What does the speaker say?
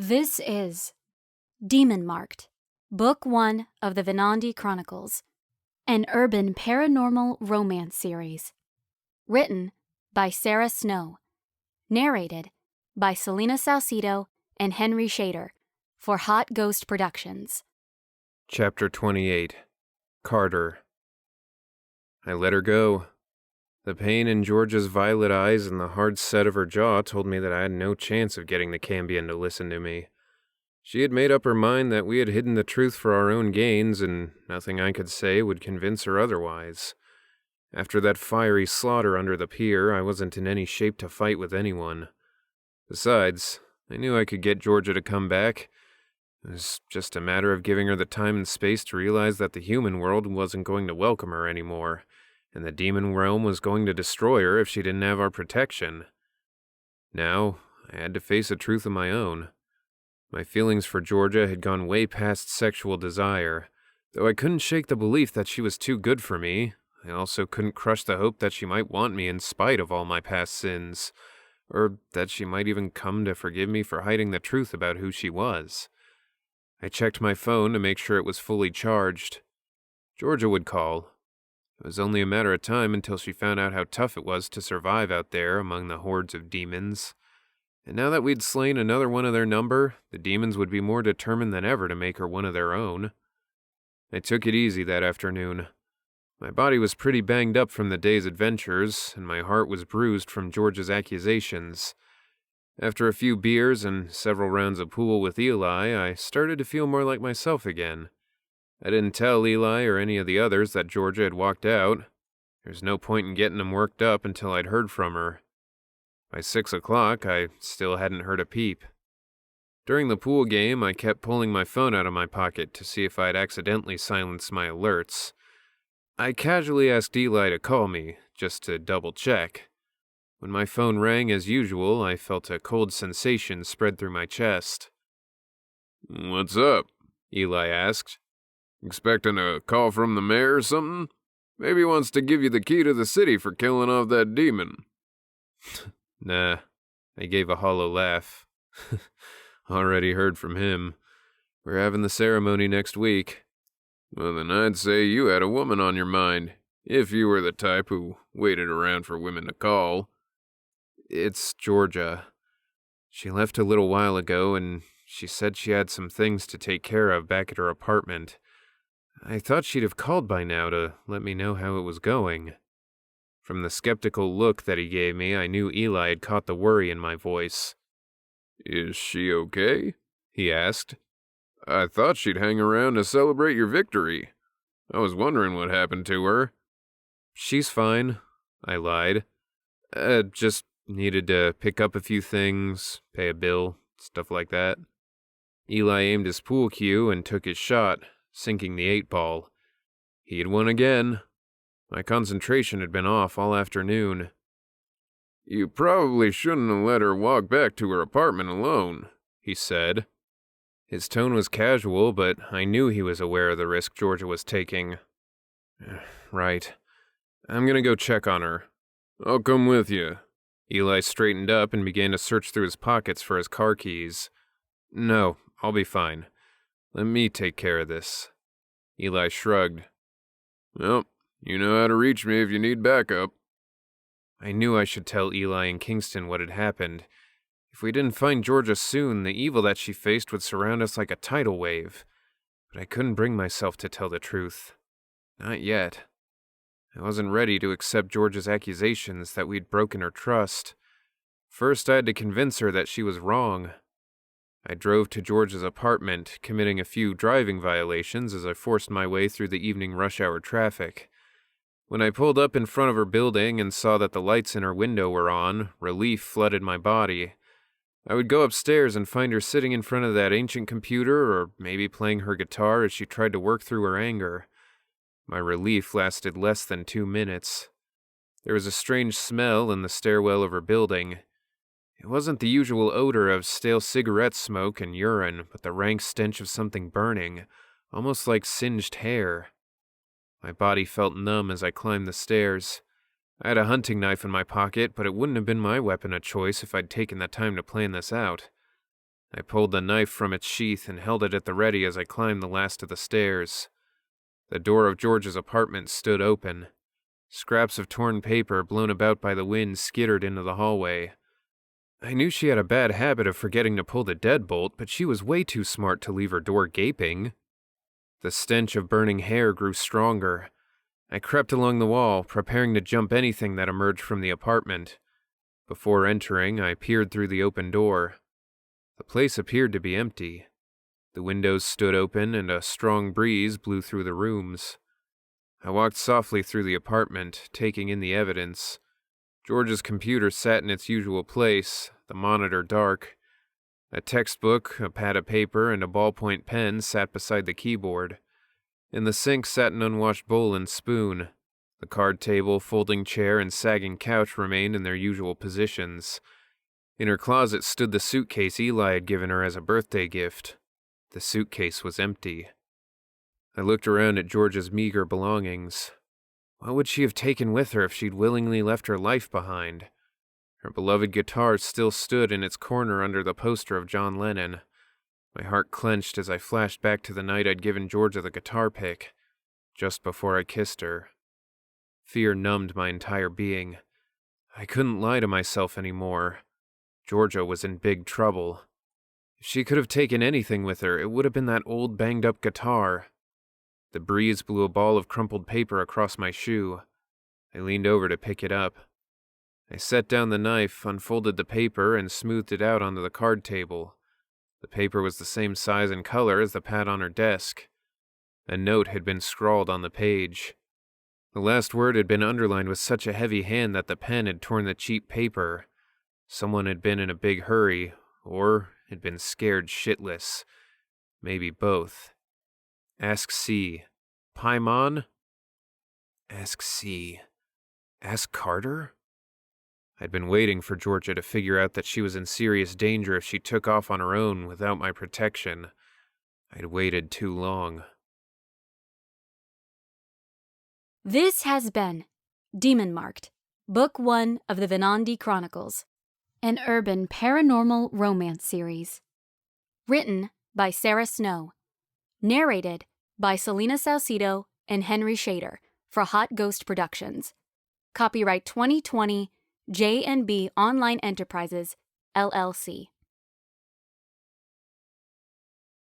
This is Demon Marked, Book 1 of the Venandi Chronicles, an urban paranormal romance series. Written by Sara Snow. Narrated by Selena Salcido and Henry Shader for Hot Ghost Productions. Chapter 28. Carter. I let her go. The pain in Georgia's violet eyes and the hard set of her jaw told me that I had no chance of getting the Cambion to listen to me. She had made up her mind that we had hidden the truth for our own gains, and nothing I could say would convince her otherwise. After that fiery slaughter under the pier, I wasn't in any shape to fight with anyone. Besides, I knew I could get Georgia to come back. It was just a matter of giving her the time and space to realize that the human world wasn't going to welcome her anymore, and the demon realm was going to destroy her if she didn't have our protection. Now, I had to face a truth of my own. My feelings for Georgia had gone way past sexual desire. Though I couldn't shake the belief that she was too good for me, I also couldn't crush the hope that she might want me in spite of all my past sins, or that she might even come to forgive me for hiding the truth about who she was. I checked my phone to make sure it was fully charged. Georgia would call. It was only a matter of time until she found out how tough it was to survive out there among the hordes of demons. And now that we'd slain another one of their number, the demons would be more determined than ever to make her one of their own. I took it easy that afternoon. My body was pretty banged up from the day's adventures, and my heart was bruised from George's accusations. After a few beers and several rounds of pool with Eli, I started to feel more like myself again. I didn't tell Eli or any of the others that Georgia had walked out. There's no point in getting them worked up until I'd heard from her. By 6 o'clock, I still hadn't heard a peep. During the pool game, I kept pulling my phone out of my pocket to see if I'd accidentally silenced my alerts. I casually asked Eli to call me, just to double-check. When my phone rang as usual, I felt a cold sensation spread through my chest. "What's up?" Eli asked. "Expecting a call from the mayor or something? Maybe he wants to give you the key to the city for killing off that demon." Nah, I gave a hollow laugh. Already heard from him. We're having the ceremony next week. Well, then I'd say you had a woman on your mind, if you were the type who waited around for women to call. It's Georgia. She left a little while ago, and she said she had some things to take care of back at her apartment. I thought she'd have called by now to let me know how it was going. From the skeptical look that he gave me, I knew Eli had caught the worry in my voice. "Is she okay?" he asked. "I thought she'd hang around to celebrate your victory. I was wondering what happened to her." "She's fine," I lied. Just needed to pick up a few things, pay a bill, stuff like that." Eli aimed his pool cue and took his shot, sinking the 8-ball. He'd won again. My concentration had been off all afternoon. "You probably shouldn't have let her walk back to her apartment alone," he said. His tone was casual, but I knew he was aware of the risk Georgia was taking. Right. I'm gonna go check on her. "I'll come with you." Eli straightened up and began to search through his pockets for his car keys. "No, I'll be fine. Let me take care of this." Eli shrugged. "Well, you know how to reach me if you need backup." I knew I should tell Eli and Kingston what had happened. If we didn't find Georgia soon, the evil that she faced would surround us like a tidal wave. But I couldn't bring myself to tell the truth. Not yet. I wasn't ready to accept Georgia's accusations that we'd broken her trust. First, I had to convince her that she was wrong. I drove to Georgia's apartment, committing a few driving violations as I forced my way through the evening rush hour traffic. When I pulled up in front of her building and saw that the lights in her window were on, relief flooded my body. I would go upstairs and find her sitting in front of that ancient computer, or maybe playing her guitar as she tried to work through her anger. My relief lasted less than 2 minutes. There was a strange smell in the stairwell of her building. It wasn't the usual odor of stale cigarette smoke and urine, but the rank stench of something burning, almost like singed hair. My body felt numb as I climbed the stairs. I had a hunting knife in my pocket, but it wouldn't have been my weapon of choice if I'd taken the time to plan this out. I pulled the knife from its sheath and held it at the ready as I climbed the last of the stairs. The door of George's apartment stood open. Scraps of torn paper blown about by the wind skittered into the hallway. I knew she had a bad habit of forgetting to pull the deadbolt, but she was way too smart to leave her door gaping. The stench of burning hair grew stronger. I crept along the wall, preparing to jump anything that emerged from the apartment. Before entering, I peered through the open door. The place appeared to be empty. The windows stood open and a strong breeze blew through the rooms. I walked softly through the apartment, taking in the evidence. George's computer sat in its usual place, the monitor dark. A textbook, a pad of paper, and a ballpoint pen sat beside the keyboard. In the sink sat an unwashed bowl and spoon. The card table, folding chair, and sagging couch remained in their usual positions. In her closet stood the suitcase Eli had given her as a birthday gift. The suitcase was empty. I looked around at George's meager belongings. What would she have taken with her if she'd willingly left her life behind? Her beloved guitar still stood in its corner under the poster of John Lennon. My heart clenched as I flashed back to the night I'd given Georgia the guitar pick, just before I kissed her. Fear numbed my entire being. I couldn't lie to myself anymore. Georgia was in big trouble. If she could have taken anything with her, it would have been that old banged-up guitar. The breeze blew a ball of crumpled paper across my shoe. I leaned over to pick it up. I set down the knife, unfolded the paper, and smoothed it out onto the card table. The paper was the same size and color as the pad on her desk. A note had been scrawled on the page. The last word had been underlined with such a heavy hand that the pen had torn the cheap paper. Someone had been in a big hurry, or had been scared shitless. Maybe both. Ask C. Paimon? Ask C. Ask Carter? I'd been waiting for Georgia to figure out that she was in serious danger if she took off on her own without my protection. I'd waited too long. This has been Demon Marked, Book 1 of the Venandi Chronicles, an urban paranormal romance series. Written by Sara Snow. Narrated by Selena Salcido and Henry Shader for Hot Ghost Productions. Copyright 2020, J&B Online Enterprises, LLC.